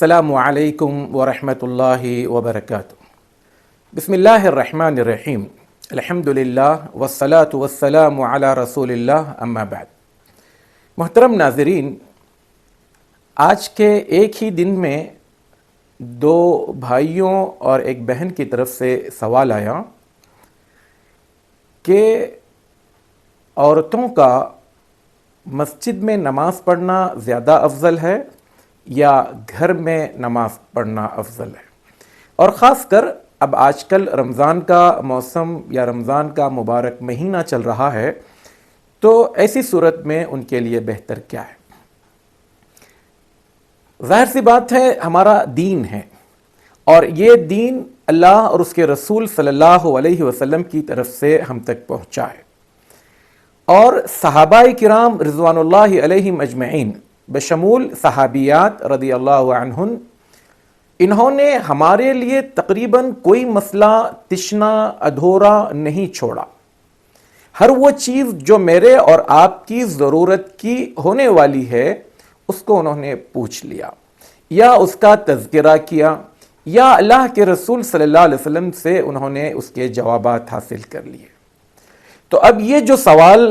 السلام علیکم ورحمۃ اللہ وبرکاتہ۔ بسم اللہ الرحمن الرحیم، الحمدللہ والصلاة والسلام علی رسول اللہ، اما بعد۔ محترم ناظرین، آج کے ایک ہی دن میں دو بھائیوں اور ایک بہن کی طرف سے سوال آیا کہ عورتوں کا مسجد میں نماز پڑھنا زیادہ افضل ہے یا گھر میں نماز پڑھنا افضل ہے، اور خاص کر اب آج کل رمضان کا موسم یا رمضان کا مبارک مہینہ چل رہا ہے، تو ایسی صورت میں ان کے لیے بہتر کیا ہے؟ ظاہر سی بات ہے، ہمارا دین ہے اور یہ دین اللہ اور اس کے رسول صلی اللہ علیہ وسلم کی طرف سے ہم تک پہنچا ہے، اور صحابہ کرام رضوان اللہ علیہم اجمعین بشمول صحابیات رضی اللہ عنہن، انہوں نے ہمارے لیے تقریباً کوئی مسئلہ تشنا ادھورا نہیں چھوڑا۔ ہر وہ چیز جو میرے اور آپ کی ضرورت کی ہونے والی ہے اس کو انہوں نے پوچھ لیا یا اس کا تذکرہ کیا، یا اللہ کے رسول صلی اللہ علیہ وسلم سے انہوں نے اس کے جوابات حاصل کر لیے۔ تو اب یہ جو سوال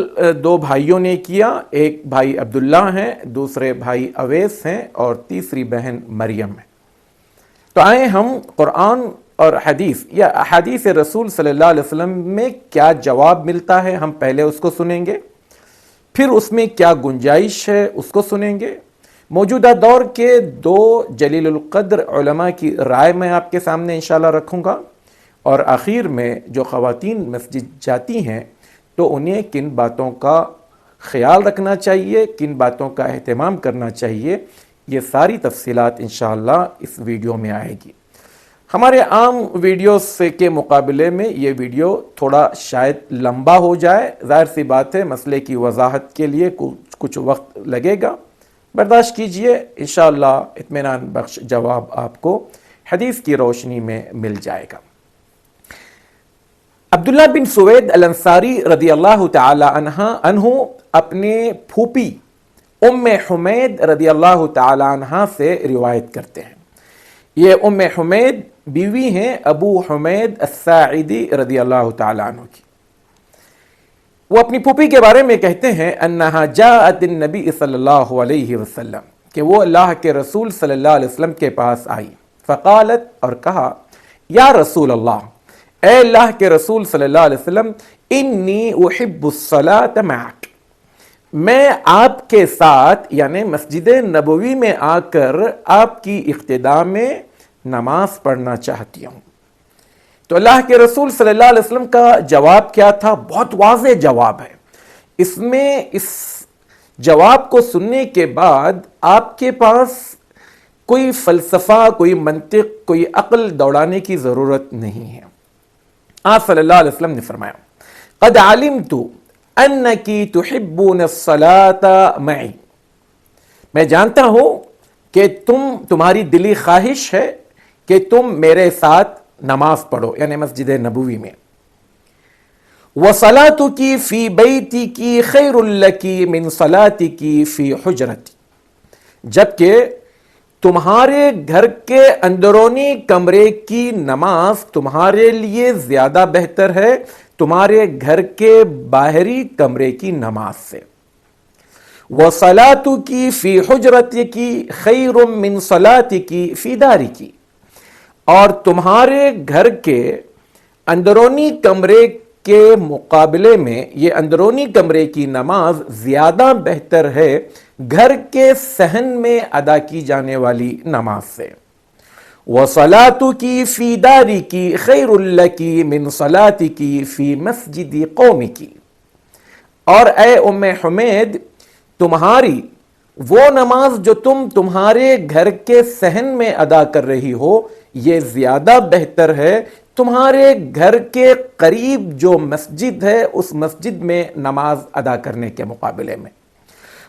دو بھائیوں نے کیا، ایک بھائی عبداللہ ہیں، دوسرے بھائی اویس ہیں، اور تیسری بہن مریم ہے، تو آئیں ہم قرآن اور حدیث یا احادیث رسول صلی اللہ علیہ وسلم میں کیا جواب ملتا ہے ہم پہلے اس کو سنیں گے، پھر اس میں کیا گنجائش ہے اس کو سنیں گے۔ موجودہ دور کے دو جلیل القدر علماء کی رائے میں آپ کے سامنے انشاءاللہ رکھوں گا، اور آخر میں جو خواتین مسجد جاتی ہیں تو انہیں کن باتوں کا خیال رکھنا چاہیے، کن باتوں کا اہتمام کرنا چاہیے، یہ ساری تفصیلات انشاءاللہ اس ویڈیو میں آئے گی۔ ہمارے عام ویڈیوز کے مقابلے میں یہ ویڈیو تھوڑا شاید لمبا ہو جائے، ظاہر سی بات ہے، مسئلے کی وضاحت کے لیے کچھ وقت لگے گا، برداشت کیجئے، انشاءاللہ اطمینان بخش جواب آپ کو حدیث کی روشنی میں مل جائے گا۔ عبداللہ بن سوید الانصاری رضی اللہ تعالی عنہ اپنے پھوپھی ام حمید رضی اللہ تعالی عنہ سے روایت کرتے ہیں۔ یہ ام حمید بیوی ہیں ابو حمید الساعدی رضی اللہ تعالی عنہ کی۔ وہ اپنی پھوپھی کے بارے میں کہتے ہیں انہا جاءت النبی صلی اللہ علیہ وسلم، کہ وہ اللہ کے رسول صلی اللہ علیہ وسلم کے پاس آئی، فقالت، اور کہا، یا رسول اللہ، اے اللہ کے رسول صلی اللہ علیہ وسلم، انی احب الصلاة معک، میں آپ کے ساتھ یعنی مسجد نبوی میں آ کر آپ کی اقتداء میں نماز پڑھنا چاہتی ہوں۔ تو اللہ کے رسول صلی اللہ علیہ وسلم کا جواب کیا تھا؟ بہت واضح جواب ہے۔ اس میں اس جواب کو سننے کے بعد آپ کے پاس کوئی فلسفہ، کوئی منطق، کوئی عقل دوڑانے کی ضرورت نہیں ہے۔ آپ صلی اللہ علیہ وسلم نے فرمایا، قد علمت انکی تحبون الصلاة معی، میں جانتا ہوں کہ تمہاری دلی خواہش ہے کہ تم میرے ساتھ نماز پڑھو، یعنی مسجد نبوی میں۔ وصلاتکی فی بیتکی خیر لکی من صلاتکی فی حجرتی، جبکہ تمہارے گھر کے اندرونی کمرے کی نماز تمہارے لیے زیادہ بہتر ہے تمہارے گھر کے باہری کمرے کی نماز سے۔ وَصَلَاتُكِ فِي حُجْرَتِكِ خَيْرٌ مِّن صَلَاتِكِ فِي دَارِكِ، اور تمہارے گھر کے اندرونی کمرے کے مقابلے میں یہ اندرونی کمرے کی نماز زیادہ بہتر ہے گھر کے صحن میں ادا کی جانے والی نماز سے۔ وَصَلَاتُكِ فِي دَارِكِ خَيْرٌ لَكِ مِن صَلَاتِكِ فِي مَسْجِدِ قَوْمِكِ، اور اے ام حمید، تمہاری وہ نماز جو تم تمہارے گھر کے صحن میں ادا کر رہی ہو یہ زیادہ بہتر ہے تمہارے گھر کے قریب جو مسجد ہے اس مسجد میں نماز ادا کرنے کے مقابلے میں۔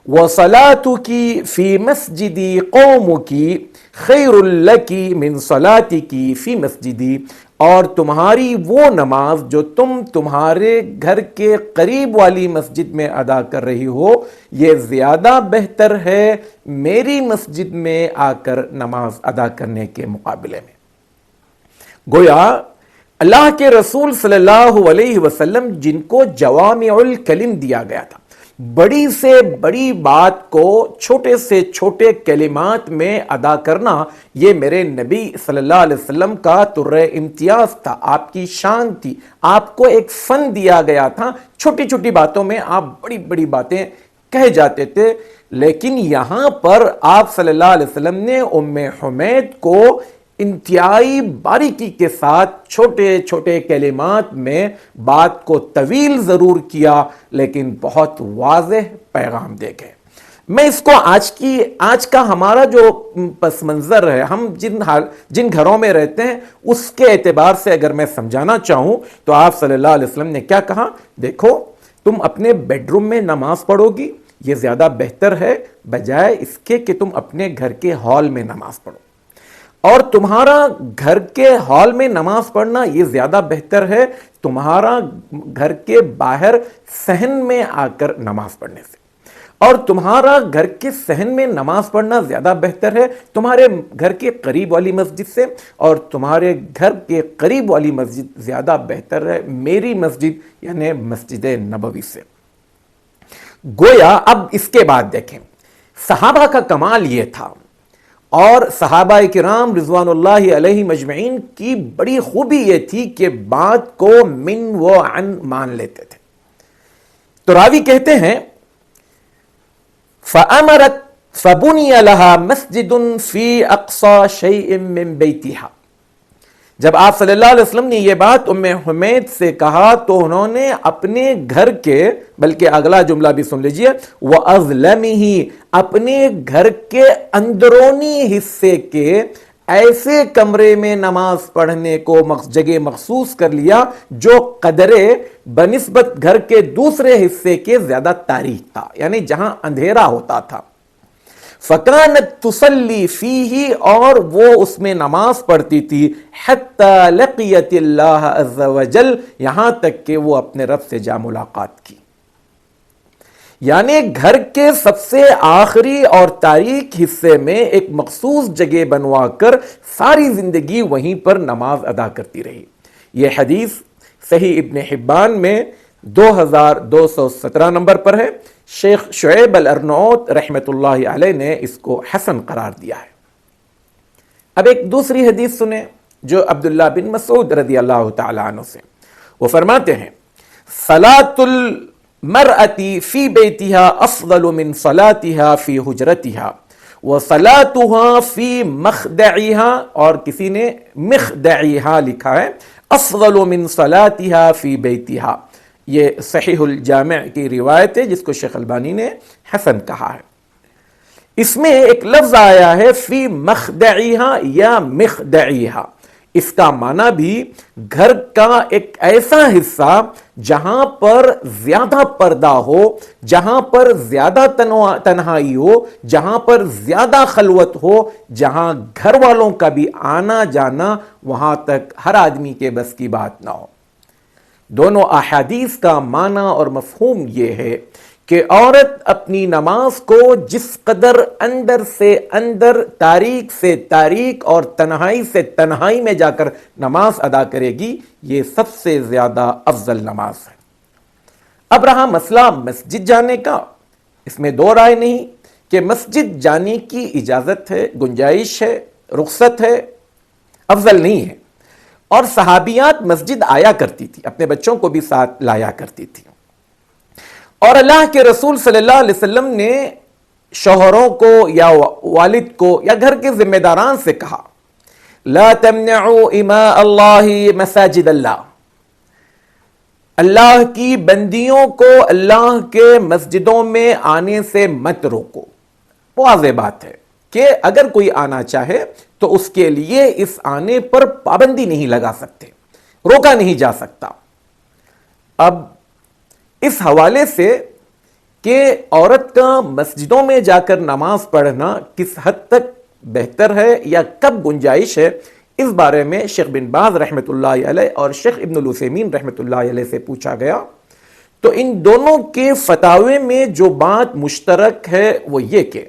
وَصَلَاتُكِ فِي مَسْجِدِي قَوْمُكِ خَيْرٌ لَكِ مِنْ صَلَاتِكِ فِي مَسْجِدِي، اور تمہاری وہ نماز جو تم تمہارے گھر کے قریب والی مسجد میں ادا کر رہی ہو، یہ زیادہ بہتر ہے میری مسجد میں آ کر نماز ادا کرنے کے مقابلے میں۔ گویا اللہ کے رسول صلی اللہ علیہ وسلم جن کو جوامع الکلم دیا گیا تھا، بڑی سے بڑی بات کو چھوٹے سے چھوٹے کلمات میں ادا کرنا، یہ میرے نبی صلی اللہ علیہ وسلم کا طرۂ امتیاز تھا، آپ کی شان تھی، آپ کو ایک فن دیا گیا تھا۔ چھوٹی چھوٹی باتوں میں آپ بڑی بڑی باتیں کہہ جاتے تھے، لیکن یہاں پر آپ صلی اللہ علیہ وسلم نے ام حمید کو انتہائی باریکی کے ساتھ چھوٹے چھوٹے کلمات میں بات کو طویل ضرور کیا، لیکن بہت واضح پیغام دے گئے۔ میں اس کو آج کا ہمارا جو پس منظر ہے، ہم جن گھروں میں رہتے ہیں اس کے اعتبار سے اگر میں سمجھانا چاہوں تو آپ صلی اللہ علیہ وسلم نے کیا کہا؟ دیکھو، تم اپنے بیڈ روم میں نماز پڑھو گی، یہ زیادہ بہتر ہے بجائے اس کے کہ تم اپنے گھر کے ہال میں نماز پڑھو، اور تمہارا گھر کے ہال میں نماز پڑھنا یہ زیادہ بہتر ہے تمہارا گھر کے باہر صحن میں آ کر نماز پڑھنے سے، اور تمہارا گھر کے صحن میں نماز پڑھنا زیادہ بہتر ہے تمہارے گھر کے قریب والی مسجد سے، اور تمہارے گھر کے قریب والی مسجد زیادہ بہتر ہے میری مسجد یعنی مسجد نبوی سے۔ گویا اب اس کے بعد دیکھیں، صحابہ کا کمال یہ تھا، اور صحابہ کرام رضوان اللہ علیہ مجمعین کی بڑی خوبی یہ تھی کہ بات کو من و عن مان لیتے تھے۔ تو راوی کہتے ہیں فَأَمَرَتْ فَبُنِيَ لَهَا مَسْجِدٌ فِي أَقْصَى شَيْءٍ مِّن بَيْتِهَا، جب آپ صلی اللہ علیہ وسلم نے یہ بات ام حمید سے کہا تو انہوں نے اپنے گھر کے، بلکہ اگلا جملہ بھی سن لیجئے، وَأَظْلَمِهِ، اپنے گھر کے اندرونی حصے کے ایسے کمرے میں نماز پڑھنے کو جگہ مخصوص کر لیا جو قدرے بنسبت گھر کے دوسرے حصے کے زیادہ تاریک تھا، یعنی جہاں اندھیرا ہوتا تھا۔ فَكَانَتْ تُصَلِّي فِيهِ، اور وہ اس میں نماز پڑھتی تھی، حَتَّى لَقِيَتِ اللَّهَ عَزَّ وَجَلَّ، یہاں تک کہ وہ اپنے رب سے جا ملاقات کی۔ یعنی گھر کے سب سے آخری اور تاریک حصے میں ایک مخصوص جگہ بنوا کر ساری زندگی وہیں پر نماز ادا کرتی رہی۔ یہ حدیث صحیح ابن حبان میں 2217 نمبر پر ہے۔ شیخ شعیب الارناؤوط رحمت اللہ علیہ نے اس کو حسن قرار دیا ہے۔ اب ایک دوسری حدیث سنیں جو عبداللہ بن مسعود رضی اللہ تعالی عنہ سے، وہ فرماتے ہیں صلاۃ المرأة فی بیتہا افضل من صلاتها فی حجرتہا وصلاتها فی مخدعہا، اور کسی نے مخدعہا لکھا ہے، افضل من صلاتها فی بیتہا، یہ صحیح الجامع کی روایت ہے جس کو شیخ البانی نے حسن کہا ہے۔ اس میں ایک لفظ آیا ہے فی مخدعہا یا مخدعہا، اس کا معنی بھی گھر کا ایک ایسا حصہ جہاں پر زیادہ پردہ ہو، جہاں پر زیادہ تنہائی ہو، جہاں پر زیادہ خلوت ہو، جہاں گھر والوں کا بھی آنا جانا وہاں تک ہر آدمی کے بس کی بات نہ ہو۔ دونوں احادیث کا معنی اور مفہوم یہ ہے کہ عورت اپنی نماز کو جس قدر اندر سے اندر، تاریک سے تاریک اور تنہائی سے تنہائی میں جا کر نماز ادا کرے گی، یہ سب سے زیادہ افضل نماز ہے۔ اب رہا مسئلہ مسجد جانے کا، اس میں دو رائے نہیں کہ مسجد جانے کی اجازت ہے، گنجائش ہے، رخصت ہے، افضل نہیں ہے۔ اور صحابیات مسجد آیا کرتی تھی، اپنے بچوں کو بھی ساتھ لایا کرتی تھی، اور اللہ کے رسول صلی اللہ علیہ وسلم نے شوہروں کو یا والد کو یا گھر کے ذمہ داران سے کہا لا تمنعوا اماء اللہ مساجد اللہ، اللہ کی بندیوں کو اللہ کے مسجدوں میں آنے سے مت روکو۔ واضح بات ہے کہ اگر کوئی آنا چاہے تو اس کے لیے اس آنے پر پابندی نہیں لگا سکتے، روکا نہیں جا سکتا۔ اب اس حوالے سے کہ عورت کا مسجدوں میں جا کر نماز پڑھنا کس حد تک بہتر ہے یا کب گنجائش ہے، اس بارے میں شیخ بن باز رحمۃ اللہ علیہ اور شیخ ابن العثیمین رحمۃ اللہ علیہ سے پوچھا گیا، تو ان دونوں کے فتاوے میں جو بات مشترک ہے وہ یہ کہ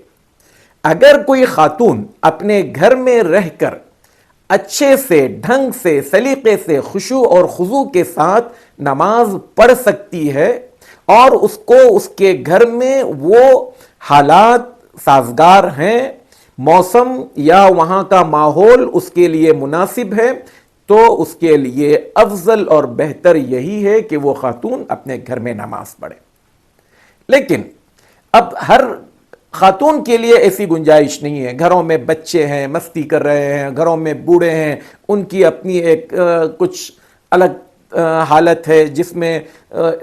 اگر کوئی خاتون اپنے گھر میں رہ کر اچھے سے، ڈھنگ سے، سلیقے سے، خشوع اور خضوع کے ساتھ نماز پڑھ سکتی ہے اور اس کو اس کے گھر میں وہ حالات سازگار ہیں، موسم یا وہاں کا ماحول اس کے لیے مناسب ہے، تو اس کے لیے افضل اور بہتر یہی ہے کہ وہ خاتون اپنے گھر میں نماز پڑھے۔ لیکن اب ہر خاتون کے لیے ایسی گنجائش نہیں ہے، گھروں میں بچے ہیں، مستی کر رہے ہیں، گھروں میں بوڑھے ہیں، ان کی اپنی ایک کچھ الگ حالت ہے جس میں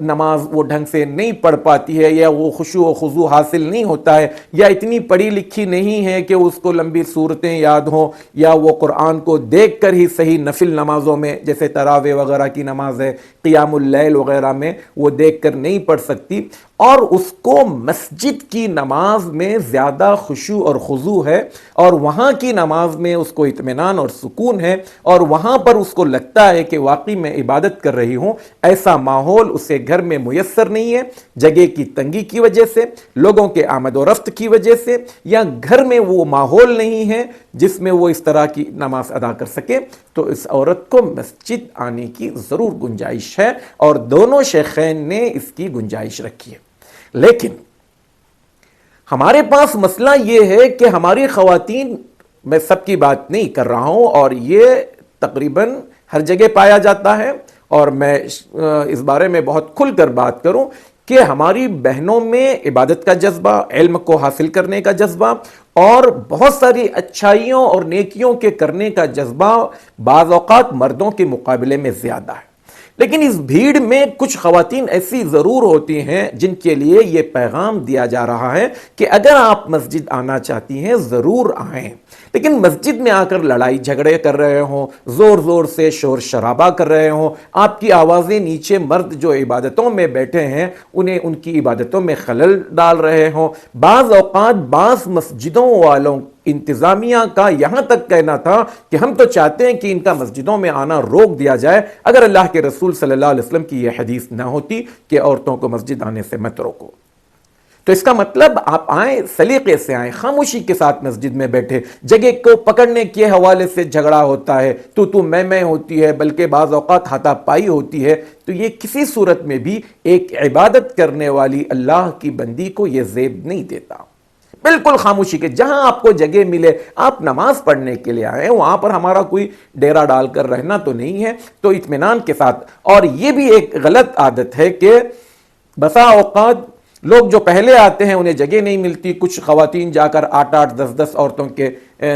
نماز وہ ڈھنگ سے نہیں پڑھ پاتی ہے، یا وہ خشوع و خضوع حاصل نہیں ہوتا ہے، یا اتنی پڑھی لکھی نہیں ہے کہ اس کو لمبی صورتیں یاد ہوں، یا وہ قرآن کو دیکھ کر ہی صحیح نفل نمازوں میں جیسے تراویح وغیرہ کی نماز ہے، قیام اللیل وغیرہ میں وہ دیکھ کر نہیں پڑھ سکتی، اور اس کو مسجد کی نماز میں زیادہ خشوع اور خضوع ہے، اور وہاں کی نماز میں اس کو اطمینان اور سکون ہے، اور وہاں پر اس کو لگتا ہے کہ واقعی میں عبادت کر رہی ہوں، ایسا ماحول اسے گھر میں میسر نہیں ہے، جگہ کی تنگی کی وجہ سے، لوگوں کے آمد و رفت کی وجہ سے، یا گھر میں وہ ماحول نہیں ہے جس میں وہ اس طرح کی نماز ادا کر سکے، تو اس عورت کو مسجد آنے کی ضرور گنجائش ہے، اور دونوں شیخین نے اس کی گنجائش رکھی ہے۔ لیکن ہمارے پاس مسئلہ یہ ہے کہ ہماری خواتین، میں سب کی بات نہیں کر رہا ہوں، اور یہ تقریباً ہر جگہ پایا جاتا ہے، اور میں اس بارے میں بہت کھل کر بات کروں کہ ہماری بہنوں میں عبادت کا جذبہ، علم کو حاصل کرنے کا جذبہ، اور بہت ساری اچھائیوں اور نیکیوں کے کرنے کا جذبہ بعض اوقات مردوں کے مقابلے میں زیادہ ہے۔ لیکن اس بھیڑ میں کچھ خواتین ایسی ضرور ہوتی ہیں جن کے لیے یہ پیغام دیا جا رہا ہے کہ اگر آپ مسجد آنا چاہتی ہیں ضرور آئیں، لیکن مسجد میں آ کر لڑائی جھگڑے کر رہے ہوں، زور زور سے شور شرابہ کر رہے ہوں، آپ کی آوازیں نیچے مرد جو عبادتوں میں بیٹھے ہیں انہیں ان کی عبادتوں میں خلل ڈال رہے ہوں۔ بعض اوقات بعض مسجدوں والوں انتظامیہ کا یہاں تک کہنا تھا کہ ہم تو چاہتے ہیں کہ ان کا مسجدوں میں آنا روک دیا جائے اگر اللہ کے رسول صلی اللہ علیہ وسلم کی یہ حدیث نہ ہوتی کہ عورتوں کو مسجد آنے سے مت روکو۔ تو اس کا مطلب آپ آئیں، سلیقے سے آئیں، خاموشی کے ساتھ مسجد میں بیٹھے، جگہ کو پکڑنے کے حوالے سے جھگڑا ہوتا ہے، تو میں ہوتی ہے، بلکہ بعض اوقات ہاتھا پائی ہوتی ہے، تو یہ کسی صورت میں بھی ایک عبادت کرنے والی اللہ کی بندی کو یہ زیب نہیں دیتا۔ بالکل خاموشی کے، جہاں آپ کو جگہ ملے آپ نماز پڑھنے کے لیے آئیں، وہاں پر ہمارا کوئی ڈیرا ڈال کر رہنا تو نہیں ہے، تو اطمینان کے ساتھ۔ اور یہ بھی ایک غلط عادت ہے کہ بسا اوقات لوگ جو پہلے آتے ہیں انہیں جگہ نہیں ملتی، کچھ خواتین جا کر 8-8 10-10 عورتوں کے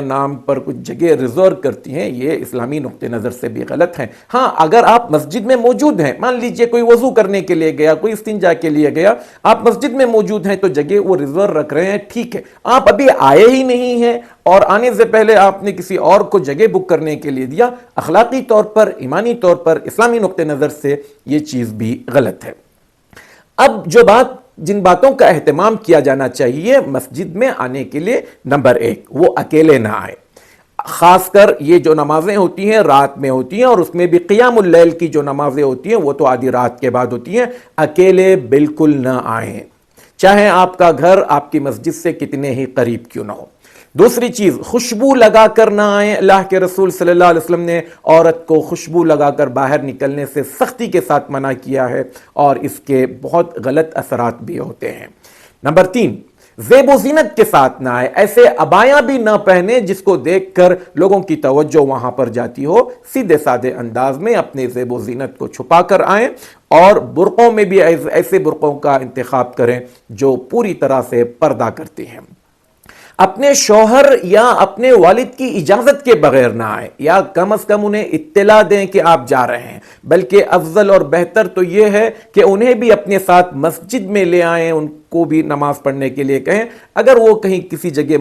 نام پر کچھ جگہ ریزرو کرتی ہیں، یہ اسلامی نقطہ نظر سے بھی غلط ہے۔ ہاں، اگر آپ مسجد میں موجود ہیں، مان لیجئے کوئی وضو کرنے کے لیے گیا، کوئی استنجا کے لیے گیا، آپ مسجد میں موجود ہیں تو جگہ وہ ریزرو رکھ رہے ہیں، ٹھیک ہے۔ آپ ابھی آئے ہی نہیں ہیں اور آنے سے پہلے آپ نے کسی اور کو جگہ بک کرنے کے لیے دیا، اخلاقی طور پر، ایمانی طور پر، اسلامی نقطہ نظر سے یہ چیز بھی غلط ہے۔ اب جن باتوں کا اہتمام کیا جانا چاہیے مسجد میں آنے کے لیے، نمبر 1 وہ اکیلے نہ آئیں، خاص کر یہ جو نمازیں ہوتی ہیں رات میں ہوتی ہیں، اور اس میں بھی قیام اللیل کی جو نمازیں ہوتی ہیں وہ تو آدھی رات کے بعد ہوتی ہیں، اکیلے بالکل نہ آئیں، چاہے آپ کا گھر آپ کی مسجد سے کتنے ہی قریب کیوں نہ ہو۔ دوسری چیز، خوشبو لگا کر نہ آئیں۔ اللہ کے رسول صلی اللہ علیہ وسلم نے عورت کو خوشبو لگا کر باہر نکلنے سے سختی کے ساتھ منع کیا ہے، اور اس کے بہت غلط اثرات بھی ہوتے ہیں۔ نمبر 3، زیب و زینت کے ساتھ نہ آئے، ایسے عبایا بھی نہ پہنے جس کو دیکھ کر لوگوں کی توجہ وہاں پر جاتی ہو، سیدھے سادے انداز میں اپنے زیب و زینت کو چھپا کر آئیں، اور برقعوں میں بھی ایسے برقعوں کا انتخاب کریں جو پوری طرح سے پردہ کرتے ہیں۔ اپنے شوہر یا اپنے والد کی اجازت کے بغیر نہ آئیں، یا کم از کم انہیں اطلاع دیں کہ آپ جا رہے ہیں، بلکہ افضل اور بہتر تو یہ ہے کہ انہیں بھی اپنے ساتھ مسجد میں لے آئیں، ان کو بھی نماز پڑھنے کے لیے کہیں۔ اگر وہ کہیں کسی جگہ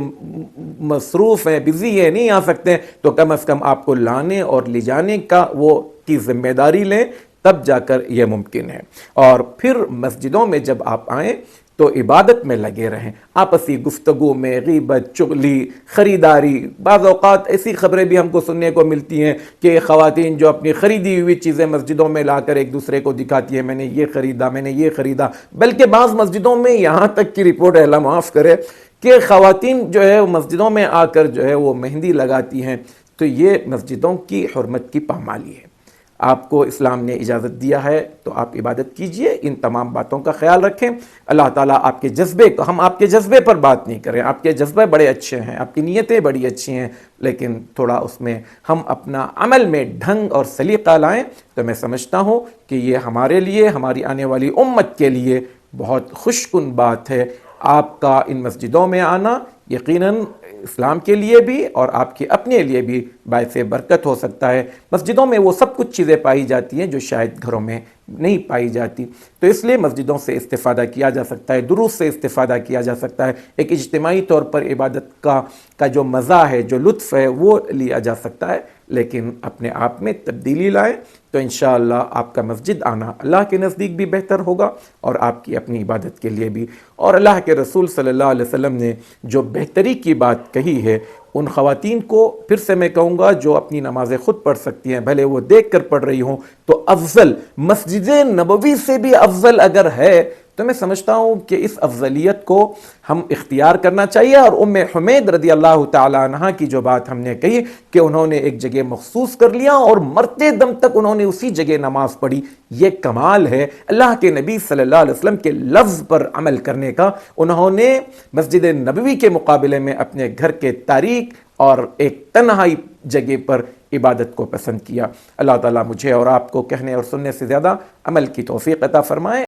مصروف ہیں، بزی ہیں، نہیں آ سکتے، تو کم از کم آپ کو لانے اور لے جانے کا وہ کی ذمہ داری لیں، تب جا کر یہ ممکن ہے۔ اور پھر مسجدوں میں جب آپ آئیں تو عبادت میں لگے رہیں، آپسی گفتگو میں غیبت، چغلی، خریداری. بعض اوقات ایسی خبریں بھی ہم کو سننے کو ملتی ہیں کہ خواتین جو اپنی خریدی ہوئی چیزیں مسجدوں میں لا کر ایک دوسرے کو دکھاتی ہیں، میں نے یہ خریدا، میں نے یہ خریدا. بلکہ بعض مسجدوں میں یہاں تک کی رپورٹ ہے، اللہ معاف کرے، کہ خواتین جو ہے مسجدوں میں آ کر جو ہے وہ مہندی لگاتی ہیں. تو یہ مسجدوں کی حرمت کی پامالی ہے. آپ کو اسلام نے اجازت دیا ہے تو آپ عبادت کیجئے، ان تمام باتوں کا خیال رکھیں. اللہ تعالیٰ آپ کے جذبے کو، ہم آپ کے جذبے پر بات نہیں کریں، آپ کے جذبے بڑے اچھے ہیں، آپ کی نیتیں بڑی اچھی ہیں، لیکن تھوڑا اس میں ہم اپنا عمل میں ڈھنگ اور سلیقہ لائیں تو میں سمجھتا ہوں کہ یہ ہمارے لیے، ہماری آنے والی امت کے لیے بہت خوش کن بات ہے. آپ کا ان مسجدوں میں آنا یقیناً اسلام کے لیے بھی اور آپ کے اپنے لیے بھی باعث برکت ہو سکتا ہے. مسجدوں میں وہ سب کچھ چیزیں پائی جاتی ہیں جو شاید گھروں میں نہیں پائی جاتی، تو اس لیے مسجدوں سے استفادہ کیا جا سکتا ہے، دروس سے استفادہ کیا جا سکتا ہے. ایک اجتماعی طور پر عبادت کا جو مزہ ہے، جو لطف ہے، وہ لیا جا سکتا ہے. لیکن اپنے آپ میں تبدیلی لائیں تو انشاءاللہ آپ کا مسجد آنا اللہ کے نزدیک بھی بہتر ہوگا اور آپ کی اپنی عبادت کے لیے بھی. اور اللہ کے رسول صلی اللہ علیہ وسلم نے جو بہتری کی بات کہی ہے، ان خواتین کو پھر سے میں کہوں گا جو اپنی نمازیں خود پڑھ سکتی ہیں، بھلے وہ دیکھ کر پڑھ رہی ہوں، تو افضل مسجد نبوی سے بھی افضل اگر ہے تو میں سمجھتا ہوں کہ اس افضلیت کو ہم اختیار کرنا چاہیے. اور ام حمید رضی اللہ تعالی عنہ کی جو بات ہم نے کہی کہ انہوں نے ایک جگہ مخصوص کر لیا اور مرتے دم تک انہوں نے اسی جگہ نماز پڑھی، یہ کمال ہے اللہ کے نبی صلی اللہ علیہ وسلم کے لفظ پر عمل کرنے کا. انہوں نے مسجد نبوی کے مقابلے میں اپنے گھر کے تاریک اور ایک تنہائی جگہ پر عبادت کو پسند کیا. اللہ تعالیٰ مجھے اور آپ کو کہنے اور سننے سے زیادہ عمل کی توفیق عطا فرمائے.